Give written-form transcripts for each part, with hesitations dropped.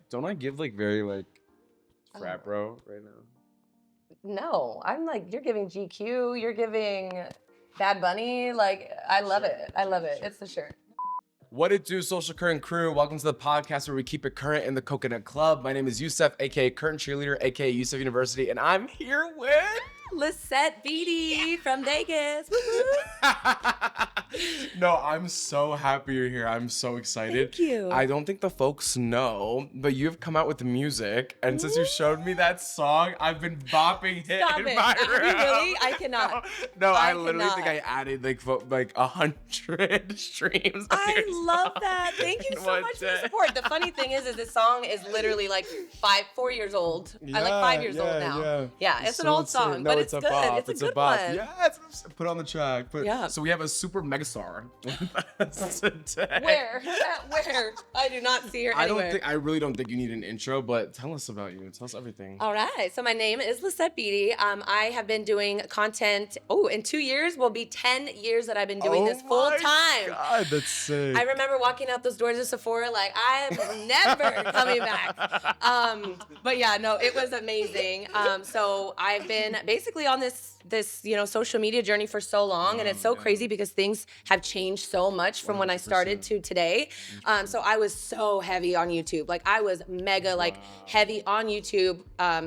Don't I give like very like frat bro right now? No, I'm like, you're giving GQ, you're giving Bad Bunny. Like, I love it. I love it. It's the shirt. What it do, Social Current crew? Welcome to the podcast where we keep it current in the Coconut Club. My name is Yusef, aka Current Cheerleader, aka Yusef University, and I'm here with Lycette Cornejo from Vegas. No, I'm so happy you're here. I'm so excited. Thank you. I don't think the folks know, but you've come out with music, and since you showed me that song, I've been bopping it Stop in it. my room. Really? I cannot. No, I literally cannot. think I added like 100 streams. On your I love song that. Thank you in so one much for day. the support. The funny thing is this song is literally like 4 years old. I like 5 years old now. Yeah, it's an old song, but it's good. Bop. It's a good bop. one. Yeah, put it on the track. Yeah. So we have a super megastar with us today. Where? Where? I do not see her anywhere. I really don't think you need an intro, but tell us about you. Tell us everything. All right. So my name is Lycette Cornejo. I have been doing content. Oh, in 2 years will be 10 years that I've been doing this full time. God, that's sick. I remember walking out those doors of Sephora like I'm never coming back. But yeah, no, it was amazing. So I've been basically on this social media journey for so long, and it's so crazy because things have changed so much from when I started to today. So I was so heavy on YouTube. Like I was mega heavy on YouTube,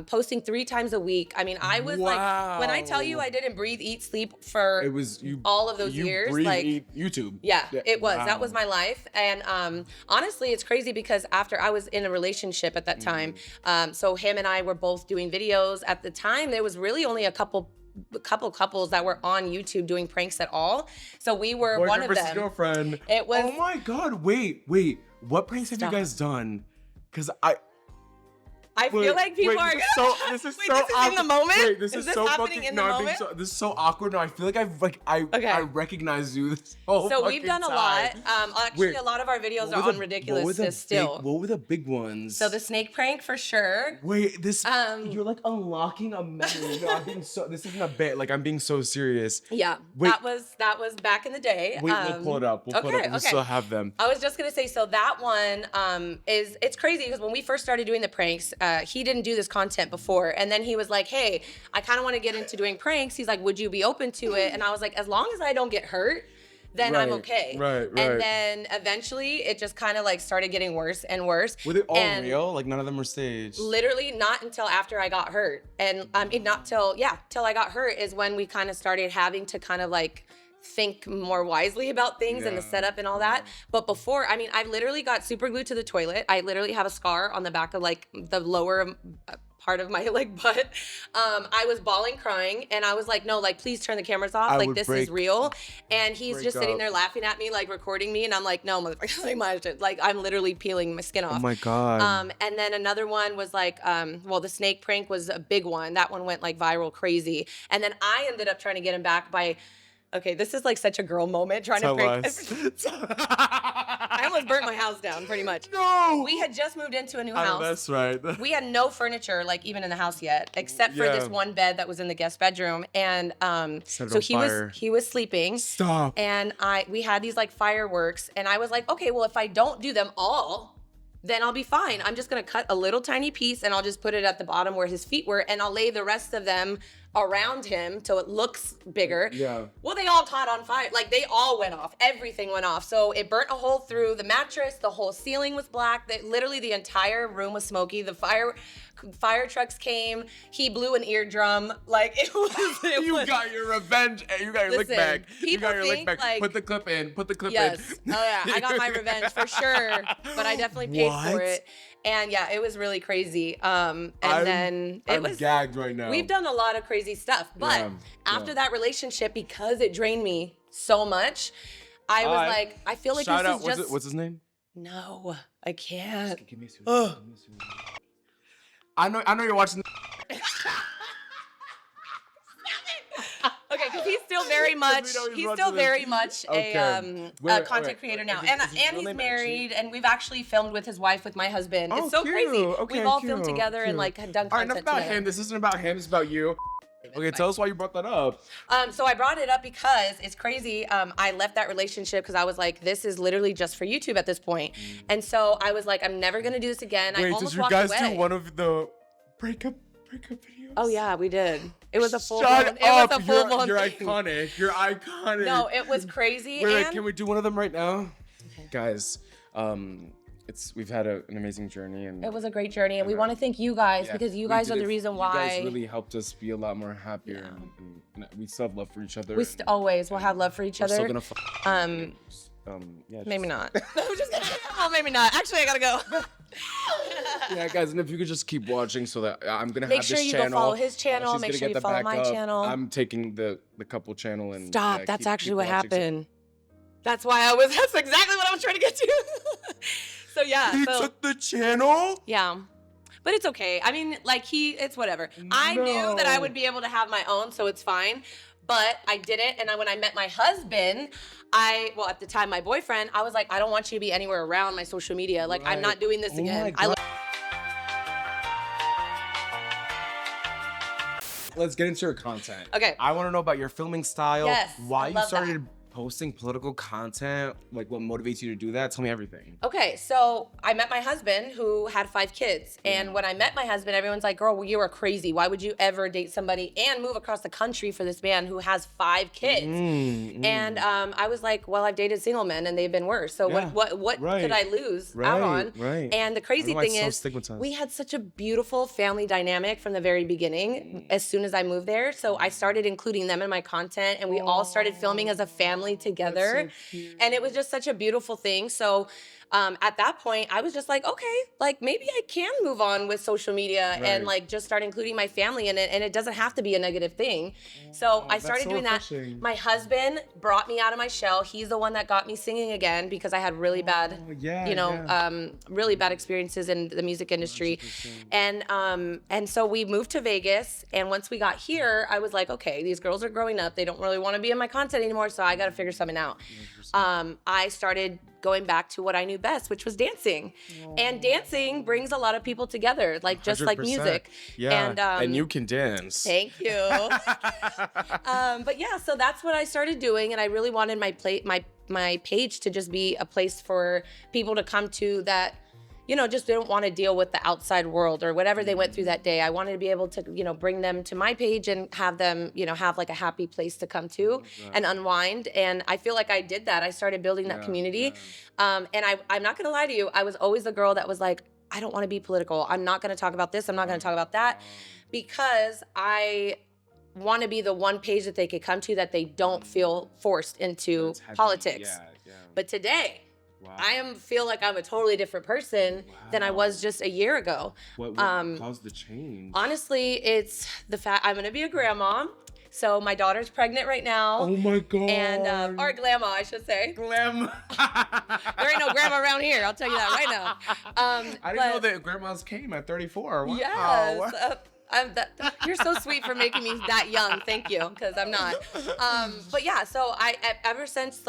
posting 3 times a week. I mean, I was like, when I tell you I didn't breathe, eat, sleep for all of those years. Breathe, like eat YouTube. Yeah, it was. Wow. That was my life. And honestly, it's crazy because after I was in a relationship at that time, so him and I were both doing videos. At the time, there was really only a couple couples that were on YouTube doing pranks at all. So we were Boyfriend one of versus them. Girlfriend. It was. Oh my God! Wait. What pranks have you guys done? Because I feel like people are gonna. This is Wait, so this is awkward. in the moment? Wait, this is is so happening fucking. in the No, moment? this is so awkward. No, I feel like I recognize you this whole So fucking we've done a time. lot. Actually, Wait, a lot of our videos what are were on the- ridiculousness still. What were the big ones? So the snake prank for sure. Wait, you're like unlocking a memory. No, I'm being so. This isn't a bit. Like I'm being so serious. Yeah, Wait. that was back in the day. Wait, we'll pull it up. We'll pull it up. We still have them. I was just gonna say, so that one it's crazy because when we first started doing the pranks, he didn't do this content before, and then he was like, "Hey, I kind of want to get into doing pranks." He's like, "Would you be open to it?" And I was like, "As long as I don't get hurt, then I'm okay." Right. And then eventually, it just kind of like started getting worse and worse. Were they all real? Like none of them were staged? Literally not until after I got hurt, and not till I got hurt is when we kind of started having to kind of like think more wisely about things and the setup and all that. But before, I mean, I literally got super glued to the toilet. I literally have a scar on the back of like the lower part of my like butt. I was bawling, crying, and I was like, no, like please turn the cameras off. Like this is real. And he's just sitting there laughing at me, like recording me, and I'm like, no, motherfucker, like my shit. Like I'm literally peeling my skin off. Oh my God. And then another one was like, the snake prank was a big one. That one went like viral crazy. And then I ended up trying to get him back by, okay, this is like such a girl moment trying to prank. I almost burnt my house down pretty much. No. We had just moved into a new house. That's right. We had no furniture, like even in the house yet, except for this one bed that was in the guest bedroom. And so he was sleeping. Stop. And we had these like fireworks, and I was like, okay, well if I don't do them all, then I'll be fine. I'm just gonna cut a little tiny piece and I'll just put it at the bottom where his feet were, and I'll lay the rest of them around him so it looks bigger. Yeah. Well, they all caught on fire. Like they all went off. Everything went off. So it burnt a hole through the mattress. The whole ceiling was black. Literally the entire room was smoky. The fire trucks came. He blew an eardrum. Like it was. You got your revenge. You got your lick back. You got your lick back. Like, put the clip in. Yes. Oh yeah. I got my revenge for sure. But I definitely paid for it. And yeah, it was really crazy. I'm gagged right now. We've done a lot of crazy stuff. But after that relationship, because it drained me so much, I was like, I feel like this is just. What's his name? No, I can't. Give me a second. I know you're watching. Okay, because he's still very much a content creator now, and he's married, and we've actually filmed with his wife, with my husband. It's so crazy. Okay, we've all filmed together and like done content All right, enough about together. him. This isn't about him. It's about you. Okay, tell us why you brought that up. So I brought it up because it's crazy. I left that relationship because I was like, this is literally just for YouTube at this point. And so I was like, I'm never gonna do this again. I Wait, almost did you walked guys away. do one of the breakup videos? Oh yeah, we did. It was a full Shut blown. up. It was a full blown. You're thing. iconic. You're iconic. No, it was crazy. Wait, and can we do one of them right now? Okay. Guys, we've had an amazing journey, and it was a great journey, and we want to thank you guys because you guys are the reason You why. guys really helped us be a lot more happier, and we still have love for each other. We always will have love for each we're other. still gonna yeah, Maybe not. I'm just kidding. Oh, maybe not. Actually, I gotta go. Yeah, guys, and if you could just keep watching, so that I'm gonna Make have sure this you channel. go follow his channel. She's Make gonna sure get you the follow my backup. channel. I'm taking the couple channel and Stop. That's keep actually what watching. So- happened. That's why I was. That's exactly what I was trying to get to. So yeah. He so, took the channel. Yeah. But it's okay. I mean, like it's whatever. I knew that I would be able to have my own, so it's fine. But I didn't, and when I met my husband, at the time my boyfriend, I was like, I don't want you to be anywhere around my social media. Like, I'm not doing this again. Let's get into your content. Okay. I want to know about your filming style. Yes, Why I you love started posting political content. Like, what motivates you to do that? Tell me everything. Okay, so I met my husband who had 5 kids. And when I met my husband, everyone's like, girl, well, you are crazy. Why would you ever date somebody and move across the country for this man who has 5 kids? And I was like, well, I've dated single men and they've been worse. So what could I lose out on? Right. And the crazy thing is, stigmatized. we had such a beautiful family dynamic from the very beginning as soon as I moved there. So I started including them in my content, and we all started filming as a family together. And it was just such a beautiful thing. So at that point, I was just like, okay, like maybe I can move on with social media and like just start including my family in it. And it doesn't have to be a negative thing. So I started doing that. My husband brought me out of my shell. He's the one that got me singing again because I had really bad, really bad experiences in the music industry. 100%. And so we moved to Vegas. And once we got here, I was like, okay, these girls are growing up. They don't really want to be in my content anymore. So I got to figure something out. I started going back to what I knew best, which was dancing. And dancing brings a lot of people together, like just 100%. Like music. Yeah, and you can dance. Thank you. But yeah, so that's what I started doing, and I really wanted my page to just be a place for people to come to that, just didn't want to deal with the outside world or whatever they went through that day. I wanted to be able to, bring them to my page and have them, have like a happy place to come to and unwind. And I feel like I did that. I started building that community. And I'm not going to lie to you. I was always the girl that was like, I don't want to be political. I'm not going to talk about this. I'm not going to talk about that, because I want to be the one page that they could come to that they don't feel forced into politics. But today, I feel like I'm a totally different person than I was just a year ago. What caused the change? Honestly, it's the fact I'm going to be a grandma. So my daughter's pregnant right now. Oh my God. And, or grandma, I should say. Grandma. There ain't no grandma around here. I'll tell you that right now. I didn't know that grandmas came at 34. Wow. Yes. You're so sweet for making me that young. Thank you, because I'm not. But yeah, so ever since,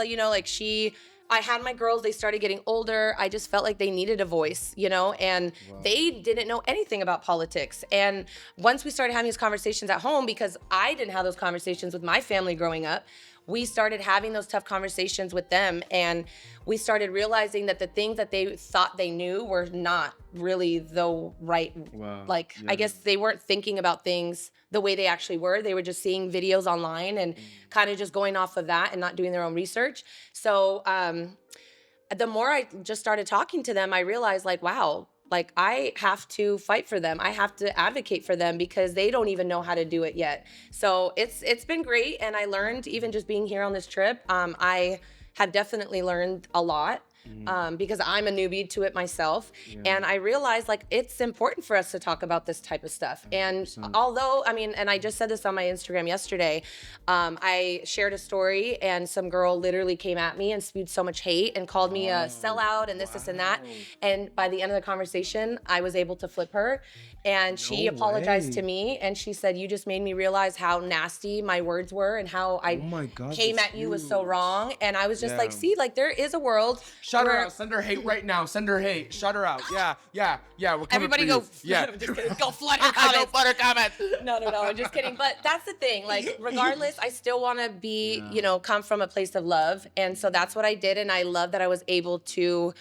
I had my girls, they started getting older. I just felt like they needed a voice, and they didn't know anything about politics. And once we started having these conversations at home, because I didn't have those conversations with my family growing up, we started having those tough conversations with them. And we started realizing that the things that they thought they knew were not really the right, I guess they weren't thinking about things the way they actually were. They were just seeing videos online and kind of just going off of that and not doing their own research. So the more I just started talking to them, I realized wow, I have to fight for them. I have to advocate for them because they don't even know how to do it yet. So it's been great. And I learned, even just being here on this trip, I have definitely learned a lot. Because I'm a newbie to it myself. And I realized it's important for us to talk about this type of stuff. And although, and I just said this on my Instagram yesterday, I shared a story and some girl literally came at me and spewed so much hate and called me a sellout and this and that. And by the end of the conversation, I was able to flip her. And she apologized to me, and she said, you just made me realize how nasty my words were and how I came at you was so wrong. And I was just see, there is a world. Shut her out. Send her hate right now. Send her hate. Shut her out. Yeah. We're coming Everybody for go. you. Yeah. I'm just kidding. Go flood her comments. Go flood her comments. No, I'm just kidding. But that's the thing. Like, regardless, I still want to be, come from a place of love. And so that's what I did. And I love that I was able to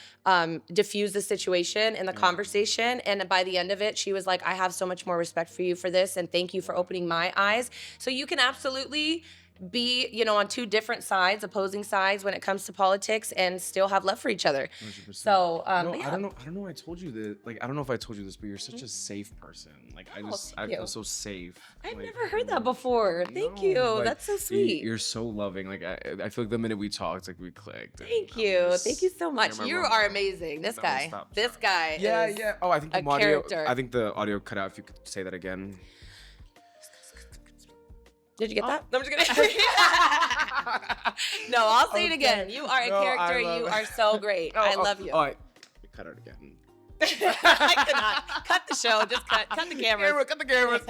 diffuse the situation and the conversation. And by the end of it, she was like, I have so much more respect for you for this. And thank you for opening my eyes. So you can absolutely be, on two different sides, opposing sides when it comes to politics, and still have love for each other. 100%. So, no, I don't know. I told you that. Like, I don't know if I told you this, but you're such a safe person. Like, I feel so safe. I've like, never heard that before. Thank you. Like, That's so sweet. You're so loving. Like, I feel like the minute we talked, it's like we clicked. Thank you. Thank you so much. You are amazing. This guy. This guy. Yeah. Oh, I think the audio. Character. I think the audio cut out. If you could say that again. Did you get that? No, I'm just kidding. No, I'll say it again. You are a character. You are so great. I love you. Oh, cut out again. I cannot. Cut the show. Just cut the cameras. Cut the cameras.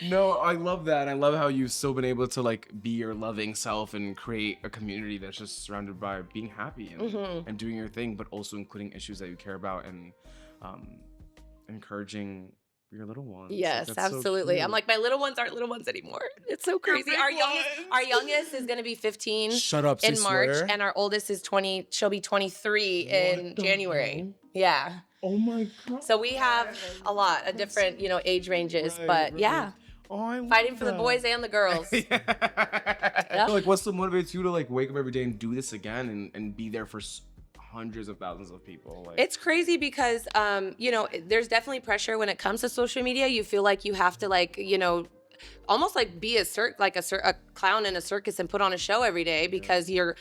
No, I love that. I love how you've still been able to like be your loving self and create a community that's just surrounded by being happy and doing your thing, but also including issues that you care about and encouraging your little ones. Yes, like, absolutely. So I'm like, my little ones aren't little ones anymore. It's so crazy. Our youngest is gonna be 15 Shut up, in March, swear? and our oldest is 20. She'll be 23 in January. Hell? Yeah. Oh my God. So we have a lot of different, age ranges, but yeah. Oh, I love Fighting for the that. boys and the girls. Yeah. Like, what's the motivates you to like wake up every day and do this again and be there for hundreds of thousands of people? Like, it's crazy because, there's definitely pressure when it comes to social media. You feel like you have to almost like be a clown in a circus and put on a show every day because you're,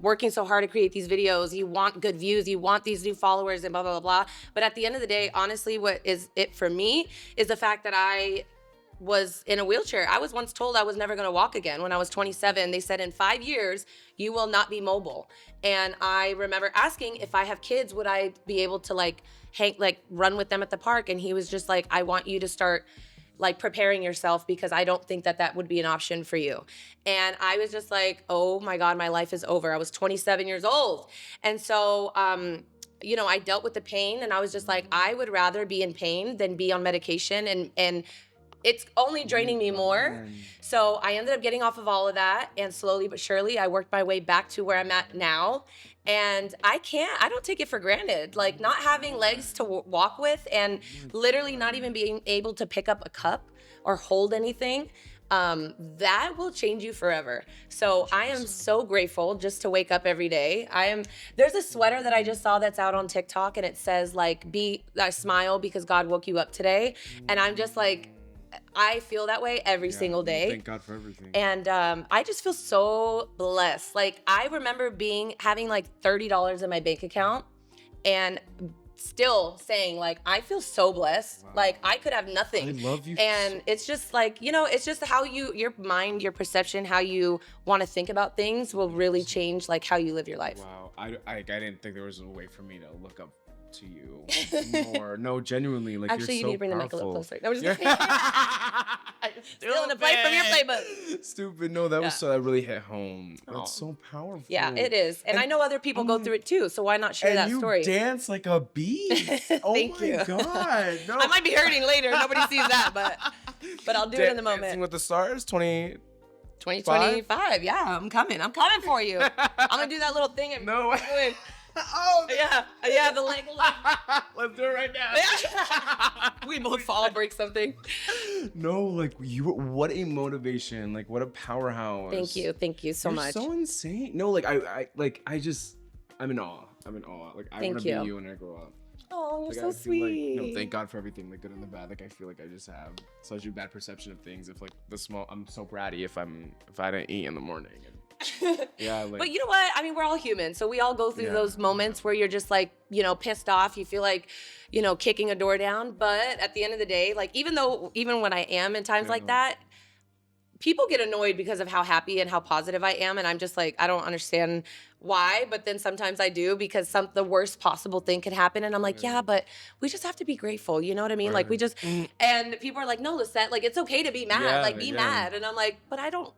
working so hard to create these videos. You want good views, you want these new followers and blah, blah, blah, blah. But at the end of the day, honestly, what is it for me is the fact that I was in a wheelchair. I was once told I was never going to walk again when I was 27. They said in 5 years, you will not be mobile. And I remember asking if I have kids, would I be able to run with them at the park? And he was just like, I want you to start preparing yourself because I don't think that would be an option for you. And I was just like, oh my God, my life is over. I was 27 years old. And so, I dealt with the pain and I was just like, I would rather be in pain than be on medication and it's only draining me more. So I ended up getting off of all of that, and slowly but surely I worked my way back to where I'm at now. And I don't take it for granted. Like, not having legs to walk with and literally not even being able to pick up a cup or hold anything, that will change you forever. So I am so grateful just to wake up every day. There's a sweater that I just saw that's out on TikTok and it says smile because God woke you up today. And I'm just like, I feel that way every single day. Thank God for everything. And I just feel so blessed. Like, I remember having $30 in my bank account and still saying I feel so blessed. Wow. Like, I could have nothing. I love you. And it's just it's just how your mind, your perception, how you want to think about things will really change how you live your life. Wow. I didn't think there was a way for me to look up to you more. No, genuinely, Actually, you're you need to bring powerful. the mic a little closer. No, I'm just kidding. Stealing the play from your play, but stupid. No, that was that really hit home. That's so powerful. Yeah, it is, and I know other people go through it too. So why not share that story? You dance like a beast. Oh Thank my you. God! No. I might be hurting later. Nobody sees that, but I'll do it in the moment. Dancing with the Stars, 2025. Yeah, I'm coming for you. I'm gonna do that little thing and no. Oh yeah, the leg. Let's do it right now. We both fall, break something. No, what a motivation! What a powerhouse! Thank you so much. You're so insane. No, I'm in awe. I want to be you when I grow up. Oh, you're so sweet. Thank God for everything, the good and the bad. I feel like I just have such a bad perception of things. If I'm so bratty if I didn't eat in the morning. Yeah, but you know what? I mean, we're all human, so we all go through those moments where you're just pissed off. You feel like, kicking a door down. But at the end of the day, even when I am in times like that, people get annoyed because of how happy and how positive I am, and I'm just I don't understand why. But then sometimes I do because the worst possible thing could happen, and I'm like, yeah, but we just have to be grateful. You know what I mean? Right. We just and people are like, no, Lycette, it's okay to be mad. Be mad, and I'm like, but I don't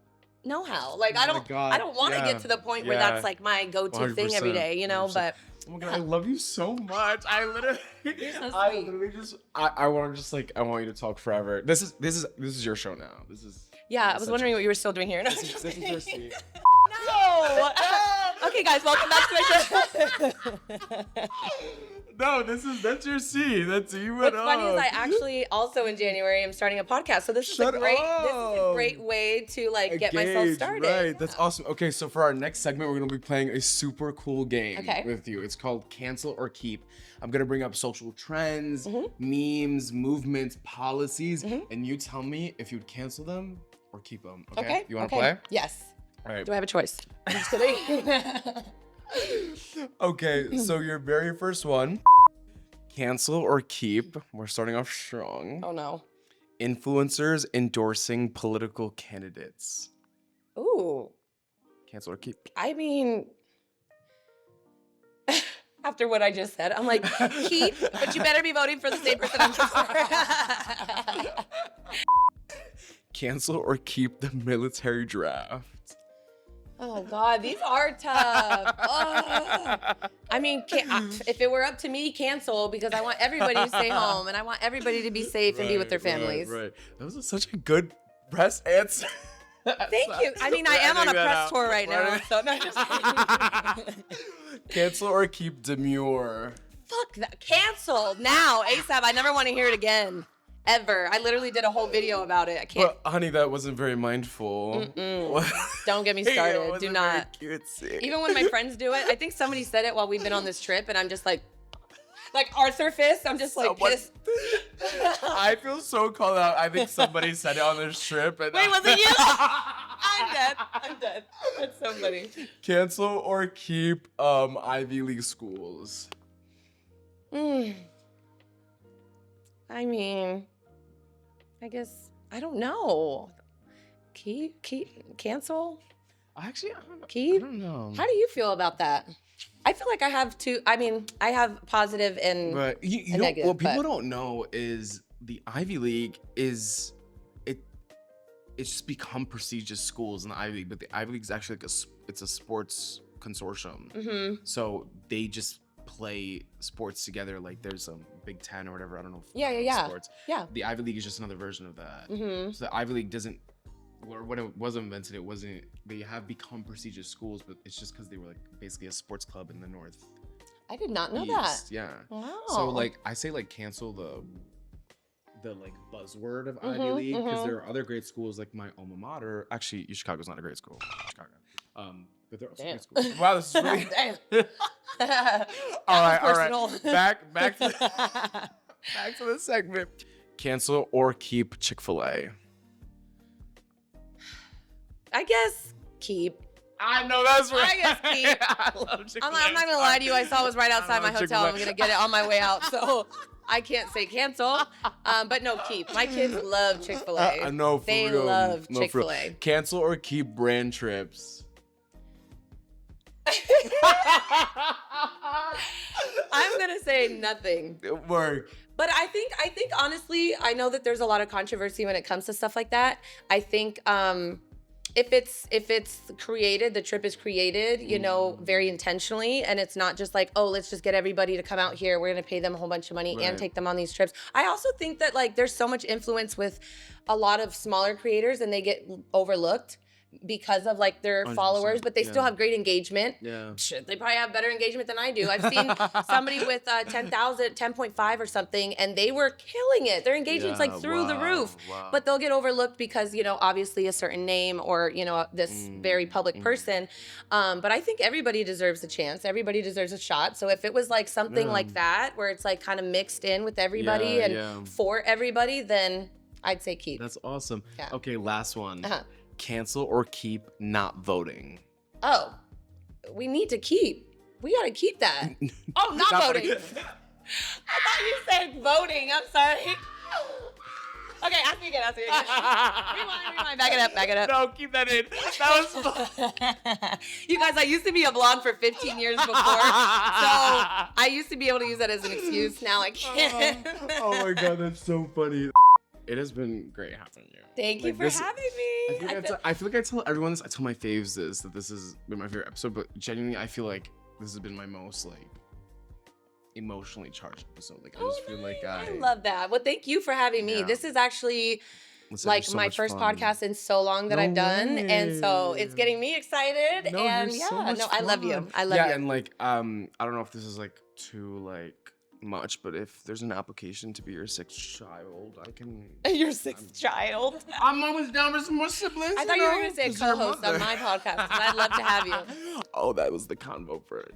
know how. Like, Oh my God. I don't want to Yeah. get to the point where Yeah. that's like my go-to thing every 100%. day, you know, 100%. but Oh my God, I love you so much. I literally, You're so I sweet. literally just, I want to just like, I want you to talk forever. This is your show now. This is. yeah, I this was is wondering what you were still doing here. No, This is your seat. No. Okay, guys, welcome back to my show. No, that's your seat. That's you. What's funny is I actually also in January am starting a podcast, so this is a great way to like get myself Engage, started. Right, that's awesome. Okay, so for our next segment, we're gonna be playing a super cool game with you. It's called Cancel or Keep. I'm gonna bring up social trends, memes, movements, policies, and you tell me if you'd cancel them or keep them. Okay. You wanna play? Yes. All right. Do I have a choice? I'm just kidding. Okay, so your very first one, cancel or keep. We're starting off strong. Oh no. Influencers endorsing political candidates. Ooh. Cancel or keep. I mean, after what I just said, I'm like, keep, but you better be voting for the same person I'm for. Cancel or keep the military draft. Oh God, these are tough. Oh. I mean, if it were up to me, cancel, because I want everybody to stay home and I want everybody to be safe and be with their families. Right. That was such a good press answer. Thank you. I mean, I am on a press tour right now, so no, just kidding. Cancel or keep demure. Fuck that. Cancel now, ASAP. I never want to hear it again. Ever. I literally did a whole video about it. I can't. But honey, that wasn't very mindful. Don't get me started. Do not. Very cutesy. Even when my friends do it, I think somebody said it while we've been on this trip, and I'm just like Arthur Fist. I'm just like pissed. I feel so called out. I think somebody said it on this trip. And Wait, was it you? I'm dead. That's so funny. Cancel or keep Ivy League schools. I mean, I guess I don't know. Cancel? Actually, I don't know. Keep? I don't know. How do you feel about that? I feel like I have two. I mean, I have positive and But you know, negative, what people but- don't know is the Ivy League it's just become prestigious schools in the Ivy League, but the Ivy League is actually like it's a sports consortium. So they just play sports together. Like there's Big Ten or whatever. I don't know. Yeah. Sports. Yeah. The Ivy League is just another version of that. So the Ivy League doesn't. Or when it was invented, it wasn't. They have become prestigious schools, but it's just because they were like basically a sports club in the North. I did not know East. that. Yeah. Wow. So like I say like cancel the like buzzword of Ivy League, because there are other great schools like my alma mater. Actually, Chicago's not a great school. Chicago. But there are also great schools. Wow, this is really all right. Back to the segment. Cancel or keep Chick-fil-A. I guess keep. I know that's right. I guess keep. I love Chick-fil-A. I'm not gonna lie to you. I saw it was right outside my hotel. Chick-fil-A. I'm gonna get it on my way out, so I can't say cancel. But no, keep. My kids love Chick-fil-A. No, for They real. love No, for real. Chick-fil-A. Cancel or keep brand trips. I'm gonna say nothing. Work. But I think honestly, I know that there's a lot of controversy when it comes to stuff like that. I think if it's created, the trip is created, you know, very intentionally, and it's not just like, oh, let's just get everybody to come out here. We're gonna pay them a whole bunch of money and take them on these trips. I also think that like there's so much influence with a lot of smaller creators, and they get overlooked because of like their 100%, followers, but they still have great engagement. Yeah. Shit, they probably have better engagement than I do. I've seen somebody with 10.5 or something, and they were killing it. Their engagement's like through the roof. Wow. But they'll get overlooked because, you know, obviously a certain name or, you know, this very public person. But I think everybody deserves a chance. Everybody deserves a shot. So if it was like something like that, where it's like kind of mixed in with everybody for everybody, then I'd say keep. That's awesome. Yeah. Okay, last one. Cancel or keep not voting. Oh, we need to keep. We gotta keep that. Oh, not voting. I thought you said voting. I'm sorry. Okay, ask me again. Rewind. Back it up. No, keep that in. That was fun. You guys, I used to be a blonde for 15 years before, so I used to be able to use that as an excuse. Now I can't. Oh my god, that's so funny. it has been great having you. Thank you for having me. I feel like I tell everyone this. I tell my faves this, that this has been my favorite episode, but genuinely, I feel like this has been my most like emotionally charged episode. Like I just feel like I love that. Well, thank you for having me. This is actually like my first podcast in so long that I've done, and so it's getting me excited. And I love you. I love you. Yeah, and like I don't know if this is like too like much, but if there's an application to be your sixth child, I can. Your sixth child. I'm always down for some more siblings. I thought you were gonna say co-host on my podcast. I'd love to have you. Oh, that was the convo for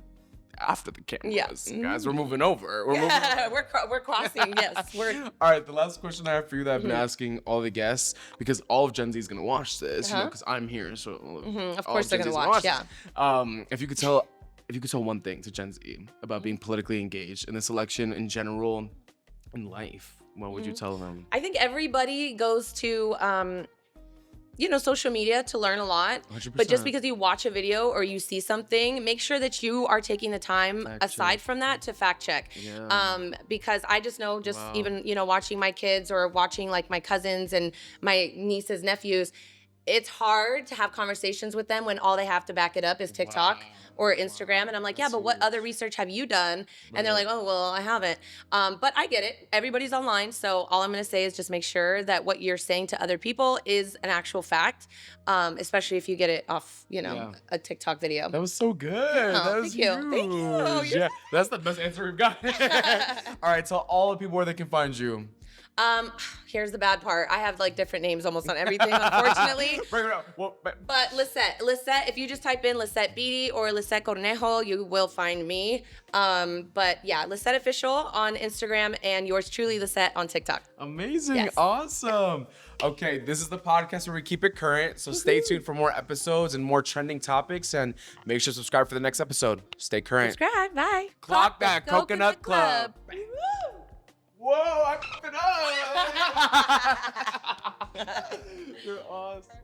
after the cameras. Yes. Guys, we're moving over. We're crossing. Yes, All right, the last question I have for you that I've been asking all the guests, because all of Gen Z is gonna watch this, you know, because I'm here, so of course they're gonna watch. Yeah. If you could tell one thing to Gen Z about being politically engaged in this election in general, in life, what would you tell them? I think everybody goes to social media to learn a lot. 100%. But just because you watch a video or you see something, make sure that you are taking the time aside from that to fact check. Yeah. Because I just know, even, watching my kids or watching like my cousins and my nieces, nephews, it's hard to have conversations with them when all they have to back it up is TikTok or Instagram. And I'm like, but what other research have you done? And they're like, oh, well, I haven't. But I get it. Everybody's online. So all I'm going to say is just make sure that what you're saying to other people is an actual fact, especially if you get it off, a TikTok video. That was so good. That was thank you. Thank you. Yeah, that's the best answer we've got. All right, tell all the people where they can find you. Here's the bad part. I have like different names almost on everything, unfortunately. Bring it up. But Lycette, if you just type in Lycette Beatty or Lycette Cornejo, you will find me. But yeah, Lycette Official on Instagram and yours truly, Lycette, on TikTok. Amazing. Yes. Awesome. Okay, this is the podcast where we keep it current. So stay tuned for more episodes and more trending topics, and make sure to subscribe for the next episode. Stay current. Subscribe. Bye. Clock that Coconut Club. Whoa, I fucked it up. You're awesome.